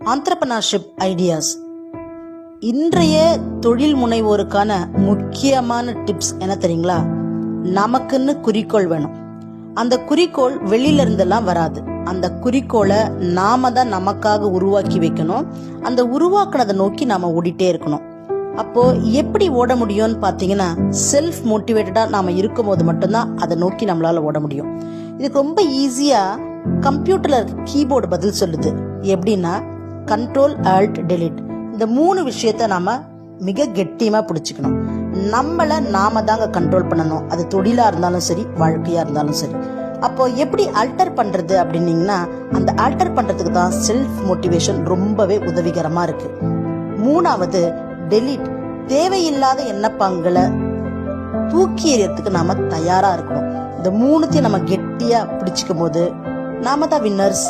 Entrepreneurship ideas. இன்றைய தொழில் முனைவோருக்கான முக்கியமான டிப்ஸ் என்ன தெரியுங்களா? நமக்குன்னு குறிக்கோள் வேணும். அந்த குறிக்கோள் வெளியில இருந்தெல்லாம் வராது. அந்த குறிக்கோளை நாம தான் நமக்காக உருவாக்கி வைக்கணும். அந்த உருவாக்குனதை நோக்கி நாம ஓடிட்டே இருக்கணும். அப்போ எப்படி ஓட முடியும்னு பார்த்தீங்கன்னா, செல்ஃப் மோட்டிவேட்டடா நாம இருக்கும் போது மட்டும்தான் அதை நோக்கி நம்மளால ஓட முடியும். இதுக்கு ரொம்ப ஈஸியா கம்ப்யூட்டர்ல கீபோர்டு பதில் சொல்லுது. எப்படின்னா, கண்ட்ரோல் ஆல்ட் டெலிட். இந்த 3 விஷயத்த நாம மிக கெட்டியமா பிடிச்சிக்கணும். நம்மளை நாம தாங்க கண்ட்ரோல் பண்ணணும். அது தொழிலா இருந்தாலும் சரி, வாழ்க்கையா இருந்தாலும் சரி. அப்போ எப்படி ஆல்டர் பண்றது அப்படின்னீங்கன்னா, அந்த ஆல்டர் பண்றதுக்கு தான் செல்ஃப் மோட்டிவேஷன் ரொம்பவே உதவிகரமா இருக்கு. 3வது டெலிட். தேவையில்லாத எண்ணப்பாங்களை தூக்கி எறியறதுக்கு நாம தயாரா இருக்கணும். இந்த 3த்தையும் நம்ம கெட்டியா பிடிச்சிக்கும் போது நாம தான் வின்னர்ஸ்.